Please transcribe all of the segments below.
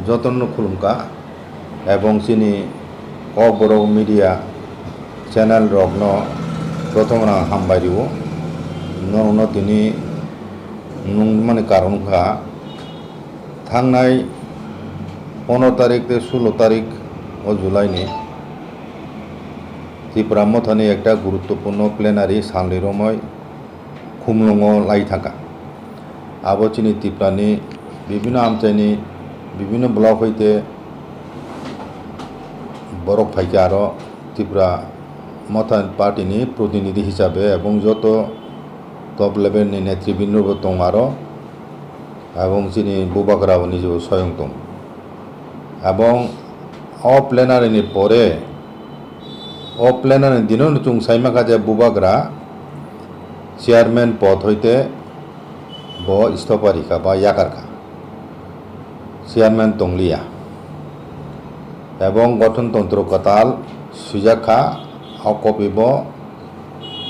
যতন খুলুমকা এবং চিনি बर' মিডিয়া চ্যানেল রগ্ন প্রথম হামবাইরিও নরন তিনি মানে কারণखा थांनाय 15 तारिख से 16 तारिख जुलाइनि त्रिपुरा मथानि एक गुरुत्वपूर्ण प्लेनारि सानलिरमय खुमलुङाव लाई थाका आबो चिनि त्रिपुरानि विभिन्न आमचाइनि विभिन्न ब्लक हईते बरक फाइका आरो त्रिपुरा मथा पार्टीनि प्रतिनिधि हिसाबे एवं जत टप लेभेलनि नेतृबृन्दबो दं आरो एवं चिनि बुबाग्राबो निजेबो स्वयं दं एवं प्लेनारिनि परे प्लेनारिनि दिनाव जों साइमाखाजे बुबाग्रा चेयारमैन पद हईते ब इस्तफारिखा बा याकारखा चेयारमैन तंगलिया एवं गठनतंत्र कताल सुजाखा कपिब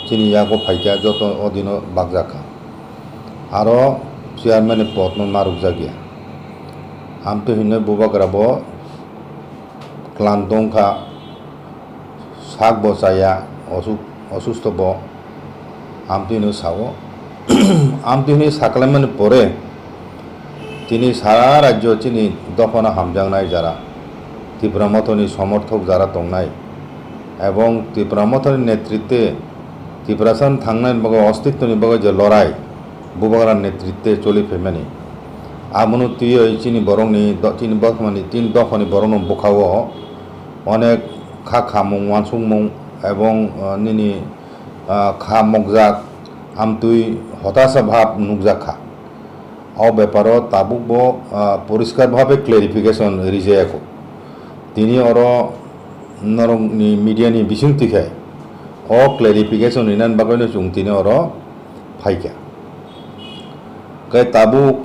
चिनि यागो फाइका जत अधीन बागजाखा आरो चेयारमैन पद मारुक जागिया आमते हिने बुबाग्राब क्लांतंखा साग बसाया असुस्थ ब आमतिनो सावो आमतिनि साकलायमानि परे तिनि सारा राज्य चिनि दफना हामजांनाय जारा त्रिपुरा मथनि समर्थक जारा दंनाय एवं त्रिपुरा मथनि नेतृत्वे त्रिपुरासान थांनाय बागै अस्तित्वनि बागै जे लड़ाई बुबाग्रा नेतृत्वे चलिफैमानि आमुनु तुयै चिनि बरंनि चिनि बखमानि तीन दफानि बरं बुखाव अनेक खा खामुं वानसुंमुं एवं निनि खा मगजाक आमतुई हताशा भाव नुकजाखा ब्यापार ताबुक परिष्कार भावे क्लेरिफिकेशन रिजायाखौ तिनि अर नरंनि मीडियानि बिसुंथिखाय क्लेरिफिकेशन इनान बागैनो जों तिनि अर फाइका कै ताबुक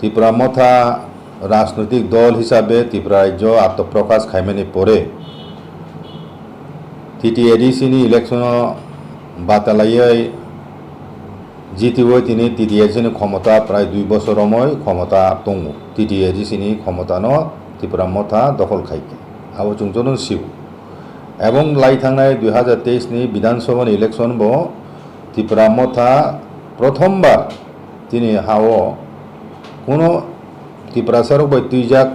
त्रिपुरा मथा राजनैतिक दल हिसाबे त्रिपुरा राज्य आत्मप्रकाश खायमानि परे TTADCनि इलेक्शन बातालायै जितिवै तिनि TTADCनि क्षमता प्राय 2 बছरमय क्षमता दङ TTADCनि क्षमतानो त्रिपुरा मथा दखल खायके आबो जोंजों सिउ एवं लाई थांनाय 2023 नि विधानसभा इलेक्शन बो त्रिपुरा मथा प्रथमबार तिनि हाओ कोनो त्रिपुरा सरक बै तुइजाक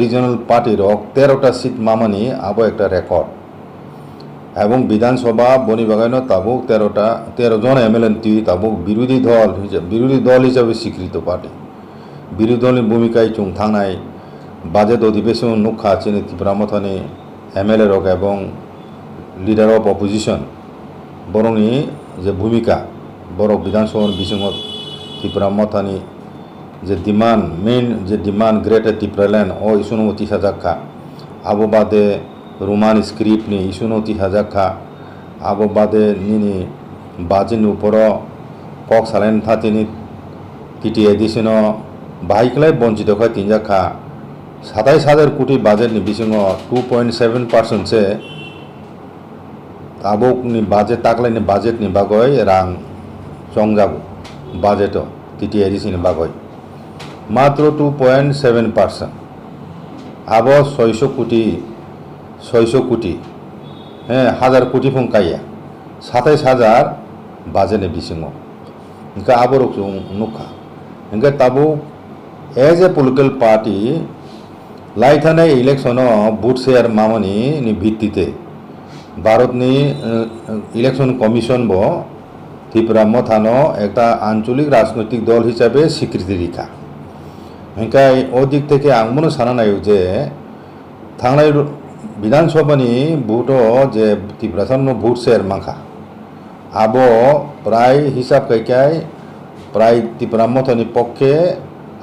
रिजनल पार्टी रक 13टा सीट मामानि आबो एक रेकर्ड एवं विधानसभा बनी बागानो ताबुक 13 जन MLA तुई ताबुक विरोधी दल हिसाबै स्वीकृत पार्टी विरोधी दलनि भूमिका जों थांनाय बाजेट अधिवेशन नुखा चिनि त्रिपुरा मथानि MLA रक एवं लीडर अफ अपोजिशन बरंनि जे भूमिका बर विधानसभा बिसिङाव त्रिपुरा मथानि जे डिमांड मेन जे डिमांड ग्रेटर त्रिपुरालैंड इसुनो तिसाजाखा आबो बादे रोमान स्क्रिप्टनि इसुनो तिसाजाखा आबो बादे निनि बाजेटनि ऊपर कक सालायन थातिनि TTADCन बाहायखलाय बंचितखा तिनजाखा 27,000 कोटी बाजेटनि बिसिङाव 2.7% से आबोकनि बाजेट ताकलायनि बाजेटनि बागै रां चंजागो बाजेट TTADCनि बागै मात्र 2.7% आबो 600 कोटी हजार कोटी फंकाया 27,000 बाजेटनि बिसिङाव इनका आबो जों नुखा इनका ताबो एज ए पलिटिकल पार्टी लाइथानाय इलेक्शन बुथ शेयर मामनी नि भित्तिते भारतनि इलेक्शन कमिशन बो त्रिपुरा मथानो एक आंचलिक राजनैतिक दल हिसाबे स्वीकृति रेखा इनका दिक थेके आंबो साना नायो जे थांनाय विधानसभानि भोट जे त्रिपुरासन भोट शेयर माखा आबो प्राय हिसाब कैकाय प्राय त्रिपुरा मथानि पक्षे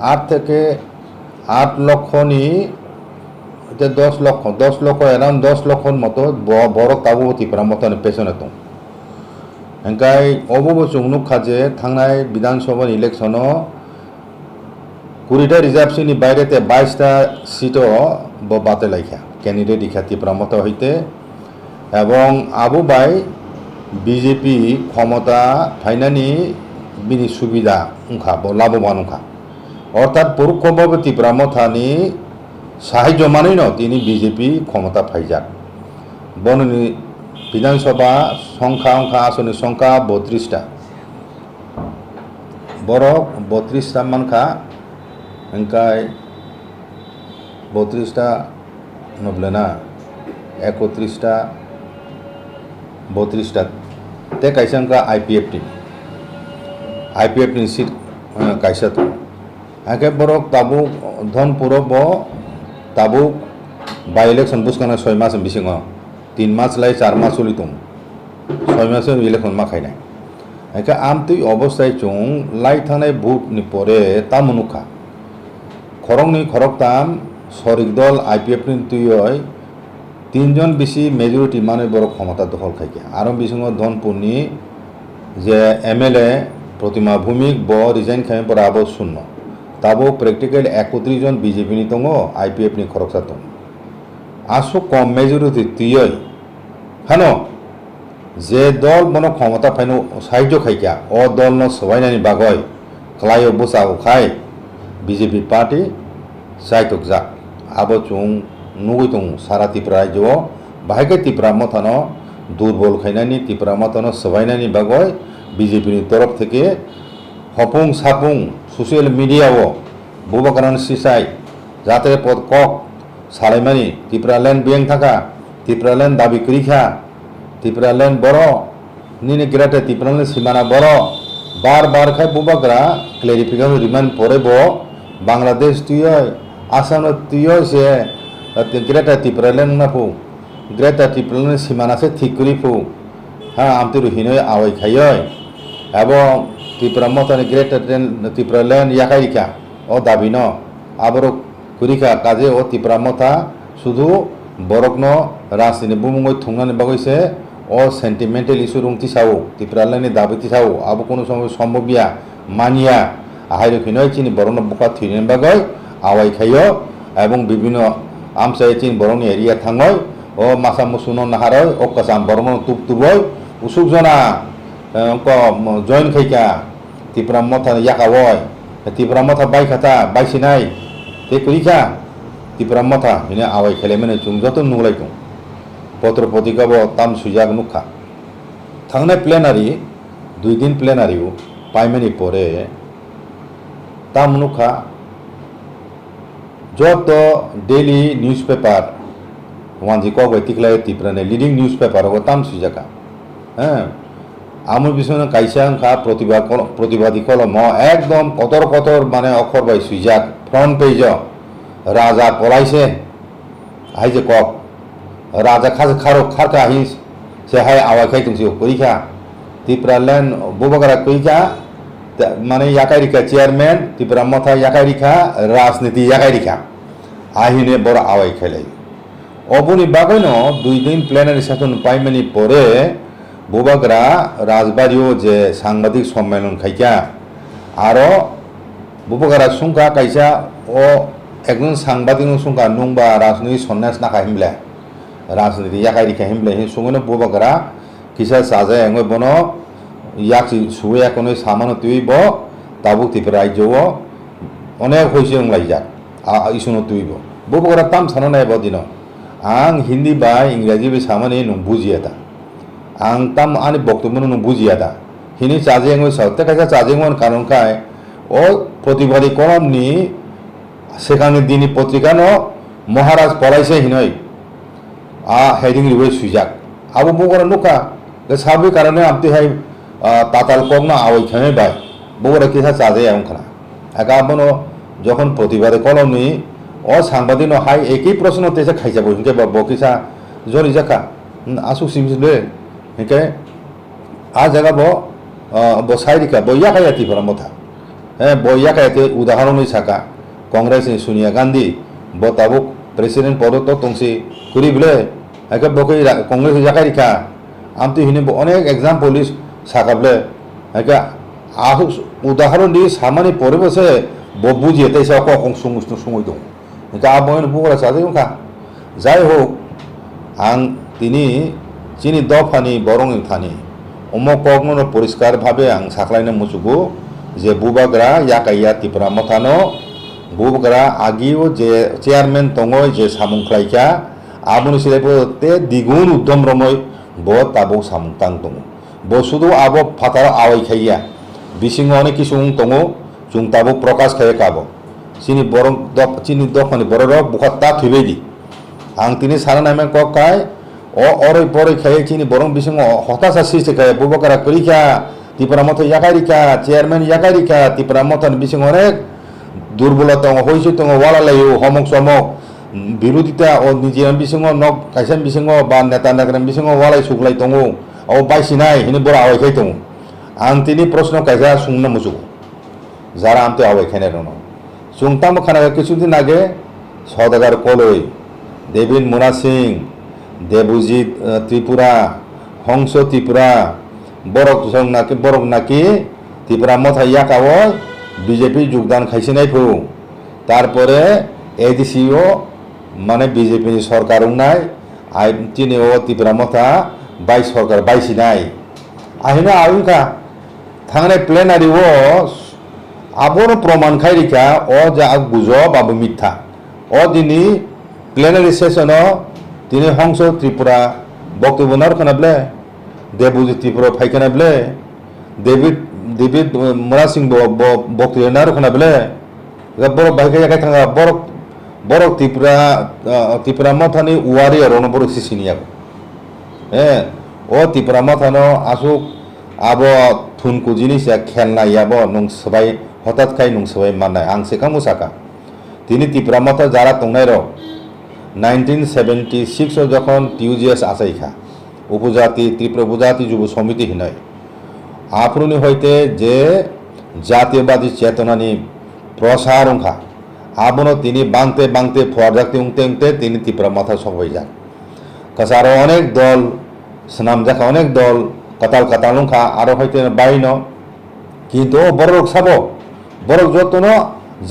8 लक्षनि 10 लक्ष एराउंड 10 लक्ष मत बर ताबो त्रिपुरा मथानि पेसने दं ओंखाय अबो जों नुखाजे थांनाय विधानसभा इलेक्शन 20टा रिजार्भसनि बायरेते 22टा सीट बातेलायखा कैंडिडेट इखा त्रिपुरा मथा हईते एवं आबो बाय BJP क्षमता फाइनानि बिनि सुबिदा उनखा लाभवान उनखा অর্থাৎ পরোক্ষভাবে ত্রিপুরা মথানি সাহায্য মানেই ন তিনি বিজেপি ক্ষমতা ফাইজাক বননি বিধানসভা সংখ্যা আসনের সংখ্যা 32টা বড় 32টা মানখা ओंखाय 32टा नब्लेना 31टा 32टा ते कैसा का IPF नि सीट कैसा तो आगे बरक ताबु धनपुर बो ताबु बाई इलेक्शन बुसकाना 6 मास बिसिंग 3 मास लाई 4 मास सोलि तुम 6 मास इलेक्शन मा खायनाय आगे आमति अवस्थाय चुं लाई थानाय भोट नि परे तामुनुखा खरंनि खरकताम सरिक दल IPF नि तुय 3 जन बेसि मेजरिटी माने बर क्षमता दखल खायके आरो बिसिंग धनपुरनि जे MLA प्रतिमा भूमिक ब रिजाइन खाय बराबर शून्य ताबो प्रेक्टिकल 31 जन BJP नि दङ IPF नि खरकसा दङ आसु कम मेजरिटी तुय हानो जे दल बनो क्षमता फाइनो साहाय्य खायका अ दल न सबायनानि बागय क्लायो बुसाव खाय BJP पार्टी साइटक जा आबो चुं नुगै दङ सारा त्रिपुरा राज्योआव बाहायके त्रिपुरा मथानो दुर्बल खायनानि त्रिपुरा मथानो सबायनानि बागय BJP नि तरफ থেকে हपुं सापुं ससियेल मिडियाव बुबाकारान सिसाय जाते पद कक सालायमानि त्रिपुरा लैंड बेंक थाका त्रिपुरा लैंड दाबि करिखा त्रिपुरा लैंड बर निने गिराटे त्रिपुरा लैंड सीमाना बर बार बार खाय बुबाकरा क्लेरिफिकेशन रिमाइंड परेबो बांग्लादेश तुय आसाम तुय से गिराटे त्रिपुरा लैंड नाफु गिराटे त्रिपुरा लैंड सीमाना से ठीक करिफु हाँ आमति रुहिनो आवै खायै एबं त्रिपुरा मथानि ग्रेटर त्रिपुरा लैंड याकारिखा ओ दाबि न आबरो करिखा काजे ओ त्रिपुरा मथा शुधु बरकनो राजनीति बुमुङै थुंनानि बागैसे ओ सेंटिमेंटल इश्यू रुंथि सावो त्रिपुरा लैंडनि दाबिथि सावो आबो कोनो समय सम्भबिया मानिया आहायरो खिनै चिनि बरनो बुका थुइनि बागै आवै खायो एबं विभिन्न आमसाय चिन बरनि एरिया थाङै ओ मासा मुसुनो नाहारै ओ कासाम बरनो तुप तुबै उसुक जना को जॉइन खायका त्रिपुरा मथा याकावय त्रिपुरा मथा बायखाता बायसिनाय ते करिखा त्रिपुरा मथा हिने आवै खायलायमाने जों जत नुलाय दं पत्र पत्रिकाबो ताम सुजाक नुखा थांनाय प्लेनारि 2 दिन प्लेनारिव पाइमानि परे ताम नुखा जत डेली न्यूज़पेपर वानजि को गतिखलाय त्रिपुरानि लिडिंग न्यूज़पेपर को ताम सुजाका आमुर बिसोनो कायसा खा प्रतिवादी कलम एकदम कतर कतर माने अक्षर बाय सुजाक फ्रंट पेज राजा पलायसे हायजे कक राजा खाज खारो खारका हिस से हाय आवाखाय तुमसियो करिखा त्रिपुरा लैंड बुबाकारा करिखा माने याकारिखा चेयरमैन त्रिपुरा मथा याकारिखा राजनीति याकारिखा आहिने बर आवाय खायलाय अबनि बागैनो 2 दिन प्लेनारि सेशन पाइमानि परे बुबाकारा राजबाड़ियो जे सांबादिक सम्मेलन खायका आरो बुबाकारा सुंखा कायसा ओ एकजन सांबादिक सुंखा नुंबा राजनीति सन्यास नाखा हिमले राजनीति याकारिखा हिमले हि सुंगनो बुबाकारा किसा साजे एंगय बनो याकि सुया कोनै सामानो तुइबो ताबु त्रिपुरा राज्योआव अनेक होइसे लायजा इसुनो तुइबो बुबाकारा ताम सानो नायबो दिनो आं हिंदी बा इंराजी बे सामानि नं बुजियाता आं ताम आनि बक्तव्य नं बुजियाता हिनि चाजेंगय सावते कायसा चाजेंगन कारणखाय ओ प्रतिवादी कलमनि सेखांनि दिनि पत्रिकानो महाराज पलायसे हिनै हेडिं रिवे सुजाक आबो बुबाकारा नुखा साबि कारणे आमति हाय ताताल कमना आवै खाय बाय बुबाकारा किसा चाजे आंखना आगाबनो যখন প্রতিবাদী কলমনি অ সাংবাদিক হাই একই প্রশ্ন তেসে খাইজাব হিংকে বকিসা জরি জাকা আসু সিমসলে হিংকে আ জায়গা সাইরিকা বইয়া খাইয়াতি ফরা মথা হ্যাঁ বইয়া খাইতে উদাহরণ সাকা কংগ্রেস সোনিয়া গান্ধী তাবুক প্রেসিডেন্ট পদ তো তংসি করি বলে একে বকে কংগ্রেস জাকারিকা আমতি হিনে অনেক এক্সাম্পল সাকাবলে একে আহু উদাহরণ দিয়ে সামানি পরে বসে बुझिए तैसा कौन सुंगुस्त सुंगुई दं जा बयन बुगरा साजे उनका जाय हो आं तिनी चिनी दफानि बरं थानी अमक कगनो परिष्कार भाबे आं साख्लायनो मुसुगु যে বুবাগ্রা ইয়াকাইয়া ত্রিপুরা মথানো বুবাগ্রা আগিও যে চেয়ারম্যান দङ যে সামুংখ্লাইকা aboni silepote digun uddom romoi bo tabo samtang tongo bo sudu abo fatara awai khaiya bisingo oni kisung tongo chung tabo prakash khaya kabo sini borong dop chini dokhani bororo bukhatta thibedi ang tini sara name kokai o oroi pore khaya chini borong bisingo hotasa siste khaya bubakara kurika Tripura মতো ইয়াকারিকা chairman ইয়াকারিকা Tripura মতন বিসিং অনেক দুর্বলতা হয়েছে তো ওয়ালালাইও হমক সমক বিরোধিতা ও নিজের বিসিং knock কাইসান বিসিং বা নেতা নেতার বিসিং ওয়ালাই সুগলাই দङ ও বাইসিনাই হিনি বড় আওয়াইখাই দङ आं तिनी प्रश्न कायजा सुंनो मुसु যারা আমতে আওয়াইখানে রনো সুংতাম খানা কিছুদিন আগে সওদাগার কলই দেবিন মুনা সিং দেবজিৎ ত্রিপুরা হংস ত্রিপুরা বরক নাকি ত্রিপুরা মথা ইয়াকাও বিজেপি যোগদান খাইছিনাই ফু তারপরে এডিসিও মানে বিজেপি সরকার নাই আই তিনিও ত্রিপুরা মথা বাই সরকার বাইছিনাই আহিনা আউনকা থাংনাই প্লেনারিও আবর প্রমাণ খাইরিকা ও যা গুজব আবু মিথ্যা ও দিনি প্লেনারি সেশন তিনি হংস ত্রিপুরা বক্তব্য নার খানাবলে দেবজিৎ ত্রিপুরা ফাইখানাবলে দেবিদ মুরা সিং বক্তব্য নার খানাবলে বরক বাইকে জায়গায় থাকা বরক ত্রিপুরা মথানি উয়ারি আর অনবরক সিসিনিয়া ও ত্রিপুরা মথানো আসুক আবো থুনকু জিনিস খেলনা ইয়াবো নং সবাই হঠাৎ খাই নং সবাই মানায় আং সেকা মুসাকা তিনি ত্রিপুরা মথা যারা তংনাই র 1976 যখন টিউজিএস আসাইখা উপজাতি ত্রিপুরা উপজাতি যুব সমিতি হিনয় আপনি হইতে যে জাতীয়বাদী চেতনানি প্রসার অংখা আবনো তিনি বাংতে বাংতে ফোয়ারজাকতে উংতে তিনি ত্রিপুরা মথা সবাই যান কাছারো অনেক দল স্নাম দেখা অনেক দল কাতাল অংখা আরো হইতে বাইন কিন্তু বড় সাবো বড় যতন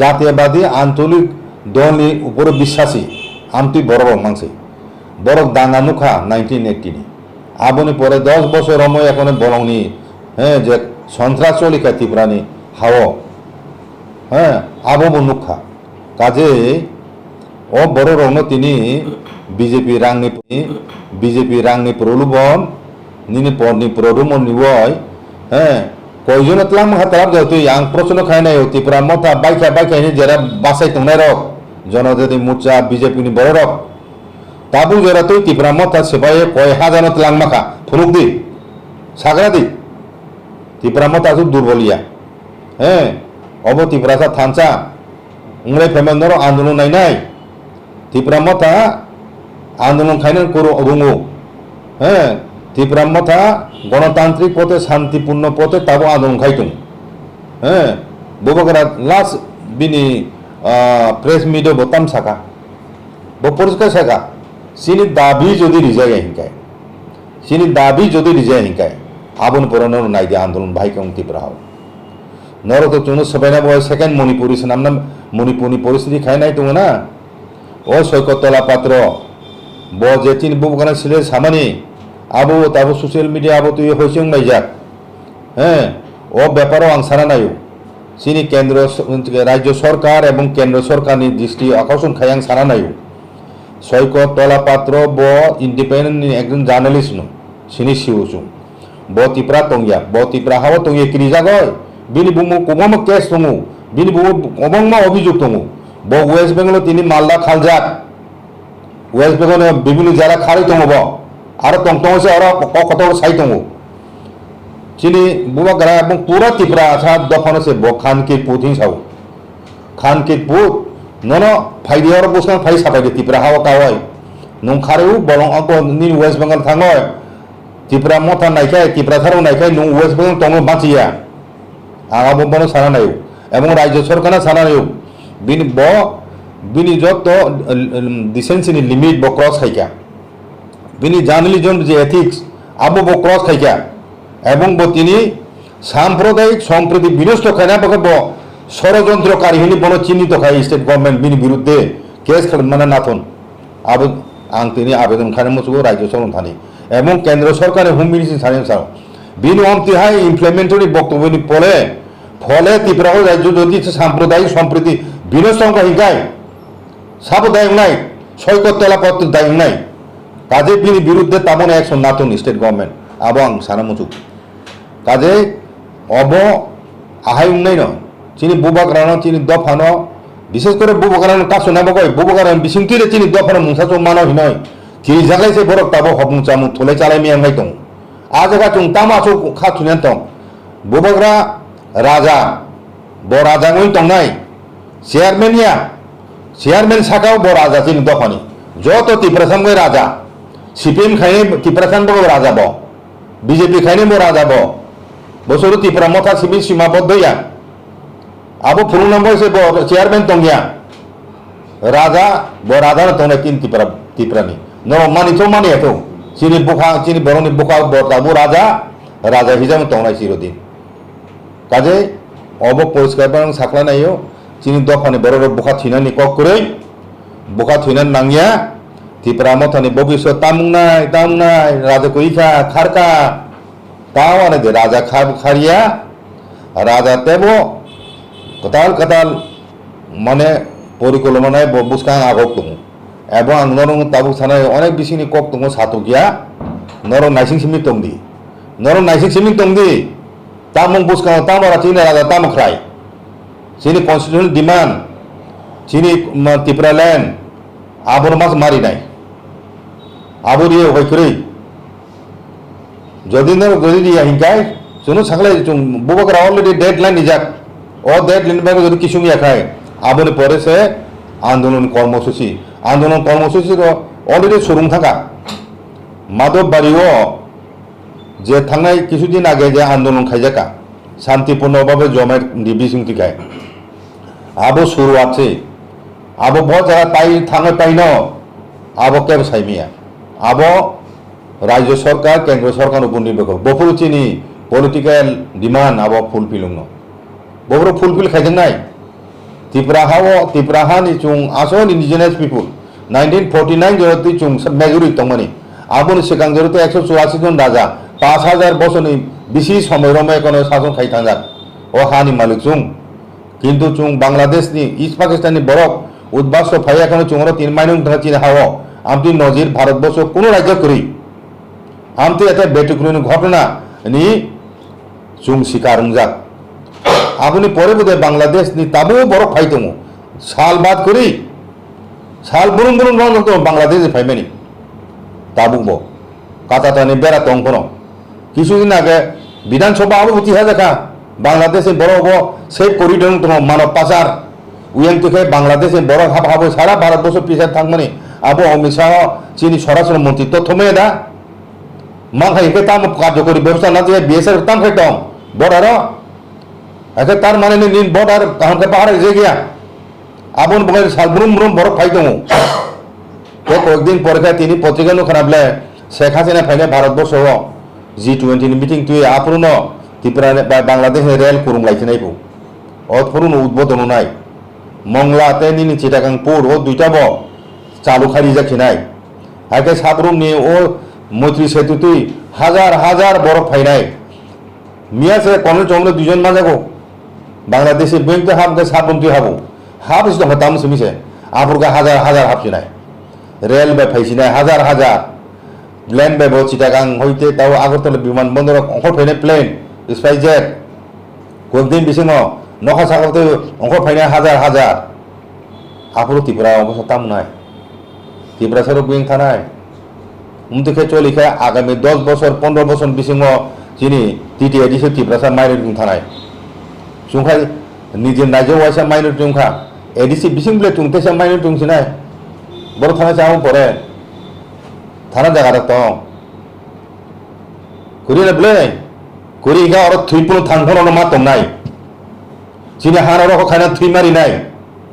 জাতীয়বাদী আঞ্চলিক দলনি উপরে বিশ্বাসী আমটি বড় মাংসে বড় দাঙ্গা নুখা 1980 আবনি পরে 10 বছর রময় এখন বলংনি হ্যাঁ যে সন্ত্রাস চলিকা ত্রিপুরানি হাও হ্যাঁ আবো নুখা কাজে ও বড় রং তিনি বিজেপি রাংনি প্রলোভন নিনি পরনি প্রদমন নিবয় হ্যাঁ কয়জন তলাম হাতাব যাও তুই আং প্রশ্ন খাই নাই ত্রিপুরা মথা বাইকা নি যারা বাসাই তংনাই রক জনজাতি মোর্চা বিজেপি নি বড় রক তাবু যারা তুই ত্রিপুরা মথা সেবাই কয় হাজার তলাং মাখা ফুনুক দি সাগরা দি ত্রিপুরা মথা আসুক দুর্বলিয়া হ্যাঁ অব ত্রিপুরা সা থানচা উংলাই ফেমেন্দর আন্দোলন নাই ত্রিপুরা মথা আন্দোলন খাইন করো অবঙ্গু হ্যাঁ ত্রিপুরা মথা গণতান্ত্রিক পথে শান্তিপূর্ণ পথে তাবো আন্দোলন খাইতুম হ্যাঁ ববকরা লাস্ট বিনি প্রেস মিডিয়া বতাম সাকা পরিষ্কার সাকা সিনি দাবি যদি রিজাই হিংকায় আবন পরনের নাই যে আন্দোলন ভাইকে ত্রিপুরা হও নরত চুনো সবাই না বয় সেকেন্ড মণিপুরি নাম না মণিপুরি পরিস্থিতি খাই নাই তুমি না ও সৈকতলা পাত্র ব যে চিন ববকরা ছিলে সামানি আবো তাবো সোশ্যাল মিডিয়া আবো তুই হয়েছে নাই যাক হ্যাঁ ও ব্যাপারও আং সারা নাইও চিনি রাজ্য সরকার এবং কেন্দ্র সরকারনি দৃষ্টি আকর্ষণ খাই আং সারা নাইও সৈকতলা পাত্র ব ইন্ডিপেন্ডেন্ট একজন জার্নালিস্ট নো সিনি সিউচুং ব ত্রিপুরা তংয়া ব ত্রিপুরা হাওয়া তংয়া কিরি জাগয় বিনি বুমু কবম কেস দঙু বিনি বুমু কবংমা অভিযোগ দঙু ব ওয়েস্ট বেঙ্গল তিনি মালদা খালজাত ওয়েস্ট বেঙ্গল বিভিন্ন জেলা খালি দङ ব আরো টংটংসে আরো কত সাই দङ চিনি বুবাগ্রা এবং পুরা ত্রিপুরা আছা দফানসে ব খানকিরপুর হিংসাও খানকিরপুর নন ফাইদি আর বসনা ফাই সাপাইদে ত্রিপুরা হাওয়া কাওয়াই নং খারেও বলং আক নি ওয়েস্ট বেঙ্গল থাङय ত্রিপুরা মথা নাইখাই ত্রিপুরা থারও নাইখাই নং ওয়েস্ট বেঙ্গল দङ বাঁচিয়া আগাবো বন সারা নাইও এবং রাজ্য সরকার সারা নাইও বিনি যত ডিসেন্সিনি লিমিট ব ক্রস খাইকা বিনি জার্নালিজম যে এথিক্স আবো ব ক্রস খাইকা এবং ব তিনি সাম্প্রদায়িক সম্প্রীতি বিনষ্ট খাইনা বকে ব ষড়যন্ত্রকারী হিনি বন চিহ্নিত খাই স্টেট গভর্নমেন্ট বিনি বিরুদ্ধে কেস মানে নাথন আবো আং তিনি আবেদন খানে মসুগো রাজ্য সরকার থানি এবং কেন্দ্র সরকারের হোম মিনিস্ট্রি সারেন সার বিনি অমতি হাই ইমপ্লিমেন্টারি বক্তব্যনি পরে ফলে ত্রিপুরা রাজ্য যদি সাম্প্রদায়িক সম্প্রীতি বিনষ্ট হিংসায় সাবধায়ক নাই সৈকত তেলাপত্র দায়ক নাই কাজে বিনি বিরুদ্ধে তেমন অ্যাকশন নাতুন স্টেট গভর্নমেন্ট আবং সানামুচুক কাজে অব আহাই উন্নয় ন চিনি বুবাগ্রানো চিনি দফানো বিশেষ করে বুবাগ্রানো কাছো না বকয় বুবাগ্রানো বিসিংতিরে চিনি দফানো মুসাচো মানো হিনয় কিরি জাগলাইছে বরক তাবো হবুং চামু থলে চালাই মিয়াংগাই দं আজগা চুং তামাচো খাতুনেন দं বুবাগ্রা রাজা ব রাজাङै दंनाय চেয়ারম্যান সাকাও ব রাজা চিনি দফানি যত ত্রিপুরাসামগৈ রাজা সিপিএম খাইনে ত্রিপুরাসানবো রাজা ব বিজেপি খাইনে ব রাজা ব বছর ত্রিপুরা মথা সিবি সীমাবদ্ধয়া আবো ফুরুং নাম্বার সে ব চেয়ারম্যান দंगिया রাজা ব রাজা দंनाय তিন ত্রিপুরানি ন মানিতো মানিয়াতো চিনি বুখা চিনি বরনি বুখা ব তাবো রাজা হিজাম दंनाय চিরদিন কাজে অব পরিষ্কার বাং সাকলানাইও চিনি দফানি বড় বুখা থিনানি কক করে বুখা থিনান নাঙ্গিয়া ত্রিপুরা মথানি ভবিষ্যৎ তামুংনাই রাজা কইখা খারকা তাও আনে দে রাজা খারিয়া রাজা তেবো কতাল মানে পরিকল্পনায় বুসকাং আগক দङ এবং নরং তাবুক সানায় অনেক বিসিনি কক দङ সাতকিয়া নরং নাইসিং সিমি দंदि তামুং বুসকাং তামরা চিনি রাজা তামুখ্রাই চিনি কনস্টিটিউশনাল ডিমান্ড চিনি ত্রিপুরা ল্যান্ড আবর মাস মারি নাই আবরিয়ে হইকরি যদি হিংকায় শুনো সাকলে বুবাগ্রা অলরেডি ডেডলাইন নিজাক ও ডেডলাইন ব্যাগ যদি কিছু খায় আবনে পরে সে আন্দোলন কর্মসূচি অলরেডি শুরু থাকা মাধববাড়িও যে থানায় কিছুদিন আগে যে আন্দোলন খাইজাকা শান্তিপূর্ণভাবে জমায়েত বিসিংতি খায় আবো শুরু আছে আবো বহু জায়গা তাই থানায় পাই ন আবো কেব সাইমিয়া আবো রাজ্য সরকার কেন্দ্র সরকার উপর নির্ভর করে বপুর চিনি পলিটিক্যাল ডিমান্ড আবো ফুলফিলুং ন বপুর ফুলফিল খাইছেন নাই ত্রিপুরাহানি চুং আসল ইন্ডিজিনাস পিপুল 1949 জরতি চুং মেজরিটি দंमोन আবুনি সিগাং জরতি 184 জন রাজা 5000 বছরনি বেশি সময় রমে কোনো শাসন খাই থাকার ও হানি মালিক চুং কিন্তু চুং বাংলাদেশনি ইস্ট পাকিস্তানি বরফ উদ্বাস্ত ফাই এখন চুংর 3 মাইনুং ধরা চিনে হাও আমটি নজির ভারতবর্ষ কোন রাজ্য করি আমটি এতে বেটুকুনি ঘটনা নি চুং শিকার যাক আপনি পরে বোধ বাংলাদেশ নি তাবো বরফ ফাই দङ সাল বাদ করি সাল বুরুং রং তো বাংলাদেশ ফাইমেনি তাবুব কাতাটানি বেড়া দं কোনো কিছুদিন আগে বিধানসভা আবো উঠিহা দেখা বাংলাদেশে বড় সেই করিডোর দङ মানব পাচার উইয়াং থেকে বাংলাদেশে বড় হাব সারা ভারতবর্ষ পিছায় থাকমানি আবো অমিত শাহ চিনি স্বরাষ্ট্র মন্ত্রী তথ্যমে দা মাংখাইকে তাম কার্যকরী ব্যবস্থা না দিয়ে বিএসএফ তাম খাই দं বর্ডার একে তার মানে নিন বর্ডার কাহনকে পাহাড়ে যে গিয়া আবন বগে সাল বুরুম বরফ ফাই দङ কয়েকদিন পরে তিনি পত্রিকা খারাপলে শেখ হাসিনা ফাইনে ভারতবর্ষ G20 মিটিং তুই আপন ত্রিপুরা বাংলাদেশে রেল কুরুং লাইছে নাইবো অতপুরুন উদ্বোধন নাই মংলাতে নিনি চিটাগাং পুর ও দুইটা ব চালু খারি যাচ্ছে নাই আগে সাবরুম নি ও মৈত্রী সেতু তুই হাজার বরফ ফাইনাই মিয়া সে কোন চমলে দুজন মাঝাগো বাংলাদেশে ব্যাংকে হাবকে সাবরুম তুই হাবো হাবস তো হতাম সুমিছে আবুরগা হাজার হাবছি নাই রেল বে ফাইছি নাই হাজার প্লেন বে চিটাগাং হইতে তাও আগরতলা বিমানবন্দর অঙ্কর ফাইনে প্লেন স্পাইসজেট কয়েকদিন বিসিং নখা সাগরতে অঙ্কর ফাইনে হাজার আপুর ত্রিপুরা অবস্থা তাম নাই ত্রিপুরা সরব বিং থানায় উমতিকে চলিখে আগামী 10 বছর 15 বছর বিসিং চিনি টিটি এডিসে ত্রিপুরা সার মাইনরিটি থানায় চুংখাই নিজে রাজ্য ওয়াইসা মাইনরিটি চুংখা এডিসি বিসিং বলে চুংতেসা মাইনরিটি চুংছি নাই বড় থানা চাও পরে থানা জায়গাটা তো করি না বলে করি গা আর থুইপুন থানফোন মা তো নাই চিনি হার আর খাইনা থুই মারি নাই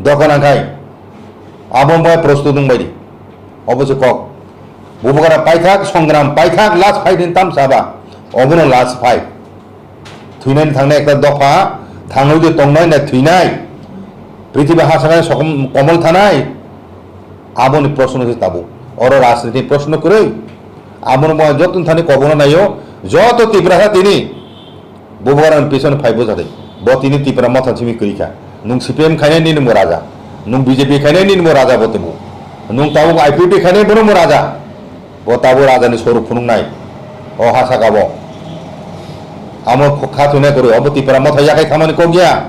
দোকানা খাই আবম বয় প্রস্তুত বাইরি অবশ্য কক বুবগারা পাইথাক সংগ্রাম পাইথাক লাস্ট ফাইট ইন তাম সাবা অবন লাস্ট ফাইট থুইনাই থাংনাय একটা দফা থাংনাय যে তংনাय না থুইনাই পৃথিবী হাসানায় কমল থানায় আবনি প্রশ্ন হচ্ছে তাবো ওর রাজনীতি প্রশ্ন করে আমন যত থানে কবনো নাইও যত তীব্রতা তিনি বুবগারান পিছনে ফাইব যাতে bo tini tipra motha chimi krika nung CPM khaine nin mo raja nung BJP khaine nin mo raja bo temu nung tabu IPP khaine bono mo raja bo tabu raja ni sorup phunung nai o hasa gabo amo khatune kori obo tipra motha yakai thamani ko gya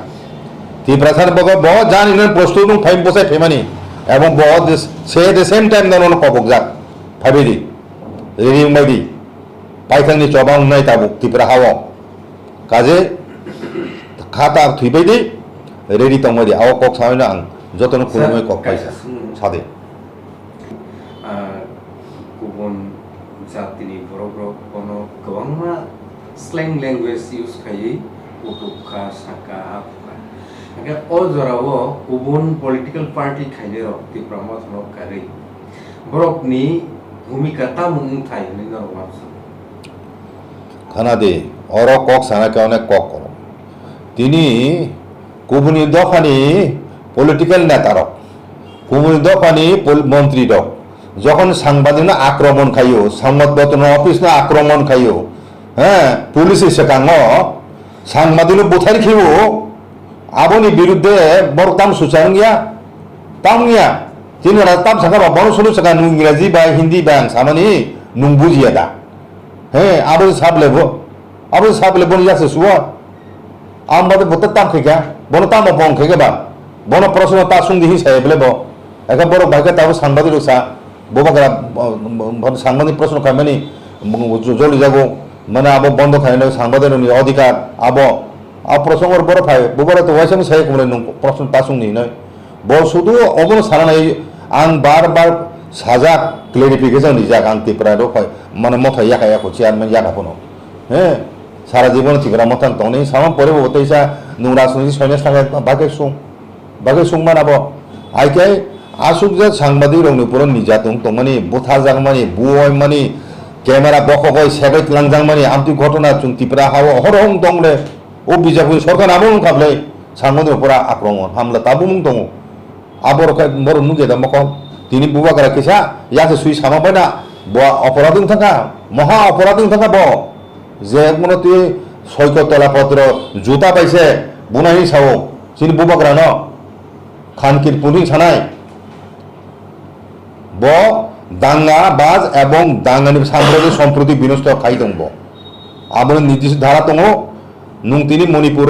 tipra san bo bo jan inen postu nung phaim bosai phemani এবং বহুত সে the same time দানো কবক যাক ভাবিদি ring মাইদি পাইথাংনি চবাং নাই তাবুক তিপ্রা হাও কাজে খাতা থুইবাইদি ready তংমাইদি আও cock Saina আং যতন খুলুমই cock পাইছা সাদে गुबुन जातिनि बर' कोनो गोबांमा स्लें लेंगुवेज इउज खायै उटुखा साका आफुखा o jorawo ubun political party khainero ti promotion kari borok ni bhumika tamung thai ni no wamsa khana de oro kok sana ka onek kok koro tini kubuni dofani political netarok kubuni dofani মন্ত্রী dok যখন সাংবাদিক আক্রমণ খাইও সংবাদপত্র office না আক্রমণ খাইও হ্যাঁ পুলিশ সেকাঙ্গ সাংবাদিক বুথারি খেও aboni birudde bor tam sucharngya tamngya tinara tam sakaba bor sulu saka nung ingraji ba hindi ba samani nung bujia da he abo sable bon yase suwa ambade botta tam khega bon tam bong khega ba bon proshno ta sungdi hi sayeble bo eka bor bhaga ta sanbadi rusa boba gara bon sanbadi proshno kamani joli jago মানে abo bondo khaino sanbadi ni অধিকার abo প্রসঙ্গর বড় phi বুবরে তো ওয়াইসং সাই কুমরে নুং প্রশ্ন তাসুং নি নয় ব শুধু অবন সারানাই আং বারবার সাজা ক্লারিফিকেশন নি জাক আং তিপ্রা র ফাই মানে মথা ইয়াকা ইয়াকো চেয়ারম্যান ইয়াকা কোনো হ্যাঁ সারা জীবন তিপ্রা মথান তংনি সামান পরে বতেইসা নুং রাজনীতি সৈন্য সাঙ্গে বাগে সুং মানাবো আইকাই আসুক যে সাংবাদিক রংনি পুরো নিজাতুং তংমানি বুথা জাংমানি বুয় মানি ক্যামেরা বকগয় সেবাইত লাংজাংমানি আমতি ঘটনা চুং তিপ্রা হাও হরহং দংলে ও বিজাপুর সরকার আমন খাবলে সাংবাদিক উপর আক্রমণ হামলা তাবুমুং দङ আবর বড় নুগে দা মক তিনি বুবা করা কিসা ইয়াতে সুই সামা পাইনা ব অপরাধ থাকা মহা অপরাধ থাকা ব যে মনে তুই সৈকতলা পত্র জুতা পাইছে বুনাই সাও তিনি বুবা করা ন খানকির পুলিশ ছানাই ব দাঙ্গা বাজ এবং দাঙ্গানি সাম্প্রদায়িক সম্প্রতি বিনষ্ট খাই দङ আবর নির্দিষ্ট ধারা দङ নুং তিনি মণিপুর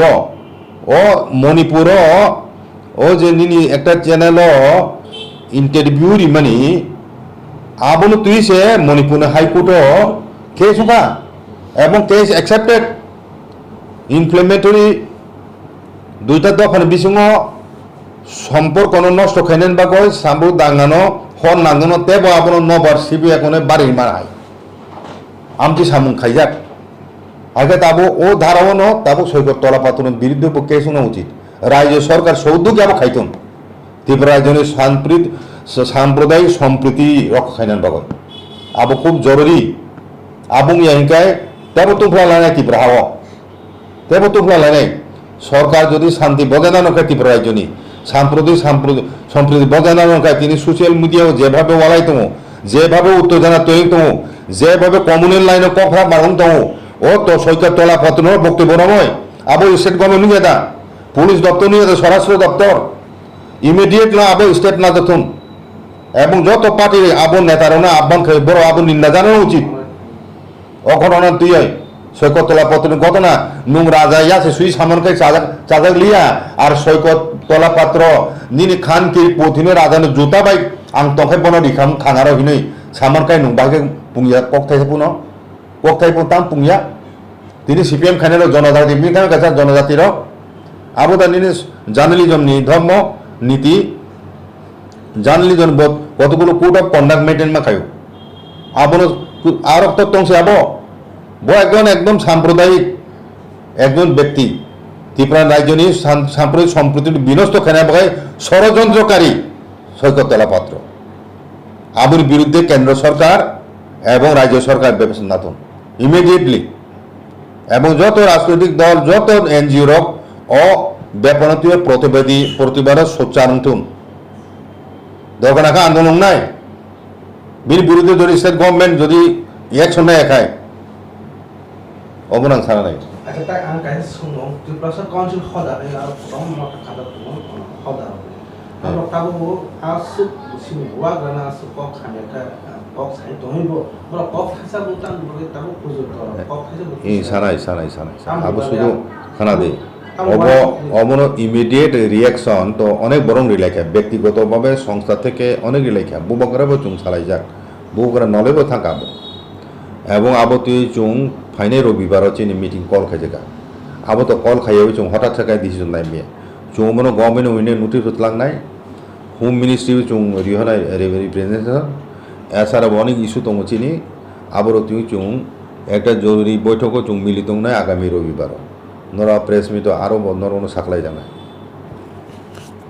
ও যে নিনি একটা চ্যানেল ইন্টারভিউ রিমানি আবনু তুইছে মণিপুর হাইকোর্ট কেস হুকা এবং কেস অ্যাকসেপ্টেড ইমপ্লিমেন্টরি দুইটা দফান বিসঙ্গ সম্পর্ক নষ্ট খাইনেন বা কয় সাম্বু দাঙ্গানো হর নাঙ্গানো তেব আবনো নবার সিবি এখনে বাড়ি মারাই আমটি সামুং খাইজাক আগে তাবো ও ধারাও ন তাবো সৈকতলা পাতনের বিরুদ্ধে কেস হওয়া উচিত রাজ্য সরকার সৌদ্যোগে আবো খাইতন ত্রিপুরা রাজ্যের সাম্প্রদায়িক সম্প্রীতি রক্ষা খাইনান বাগর আবো খুব জরুরি আবুং ইয়াহিংকায় তেবো তুফলা লাইনাই ত্রিপুরা হাওয়া তেবো তুফলা লাইনাই সরকার যদি শান্তি বজায় না রাখে ত্রিপুরা রাজ্যনি সম্প্রীতি বজায় না রাখে তিনি সোশ্যাল মিডিয়াও যেভাবে ওয়ালাইতম যেভাবে উত্তেজনা তৈরিতম যেভাবে কমিউনাল লাইনে কফরা বাড়ন্তম ও তো সৈকতলা পত্র বক্তব্য নয় আবো স্টেট গভর্নমেন্ট নিয়ে দা পুলিশ দপ্তর নিয়ে দা স্বরাষ্ট্র দপ্তর ইমিডিয়েট না আবো স্টেট না যখন এবং যত পার্টির আবো নেতারা না আহ্বান খাই বড় আবো নিন্দা জানানো উচিত অঘটনা তুই সৈকতলা পত্রের ঘটনা নুং রাজা ইয়াছে সুই সামনকে চাজাক লিয়া আর সৈকতলা পাত্র নিনি খান কি পথিনে রাজানো জুতা বাই আং তখে বন রিখাম খানার হিনই সামনকাই নুং বাকে পুংয়া ককথাইছে পুনো ককথাই পুতাম পুংয়া তিনি সিপিএম খানের জনজাতি বিখান কাছে জনজাতির আবদা নিনি জার্নালিজম নি ধর্ম নীতি জার্নালিজম কতগুলো কোড অফ কন্ডাক্ট মেইনটেইন মা খায়ো আবনো আর তংসে আবো ব একদম সাম্প্রদায়িক একজন ব্যক্তি ত্রিপুরা রাজ্যনি সাম্প্রদায়িক সম্প্রীতি বিনষ্ট খেনা বগায় ষড়যন্ত্রকারী সৈকতলা পাত্র আবুর বিরুদ্ধে কেন্দ্র সরকার এবং রাজ্য সরকার ব্যবস্থা ইমিডিয়েটলি এবং যত রাজনৈতিক দল যত এনজিওর ও ব্যাপনীয় প্রতিবাদ সোচ্চারণ দরকার আন্দোলন নাই বিল বিরুদ্ধে যদি স্টেট গভর্নমেন্ট যদি অ্যাকশন নেয় একাই অবনাং ছাড়া নাই আচ্ছা তাই আং কাছে শুনো ত্রিপুরা কাউন্সিল হদা আর কম মত খাদা তুমি হদা আর তাবো আসু সিনি ওয়াগানা আসু কক খানেটা কক সাই তহিবো বড় কক খাসা বুতান বলে তাবো পুজো কর কক খাসা এই সানাই আবো শুধু খানা দে অবনো ইমিডিয়েট রিয়াকশন তো অনেক বরং রিলাইখা ব্যক্তিগতভাবে সংস্থা থেকে অনেক রিলাইখা বুবকরাবো চুং সালাই যাক বুবকরা নলেবো থাকাবো এবং আবো তুই চুং ফাইনে রবিবারও চিনি মিটিং কল খাইজেগা আবো তো কল খাইয়াবো চুং হঠাৎ থাকায় ডিসিশন নাই মেয়ে চুং মনো গভর্নমেন্ট উইনে নোটিস হতলাংনাই হোম মিনিস্ট্রি চুং রিহনাই রিপ্রেজেন্টেশন এছাড়া অনেক ইস্যু দङ চিনি আবারও তুই চুং একটা জরুরি বৈঠকও চুং মিলিত নাই আগামী রবিবারও নরা প্রেস মিটও আরও নরনো সাকলাই জানায়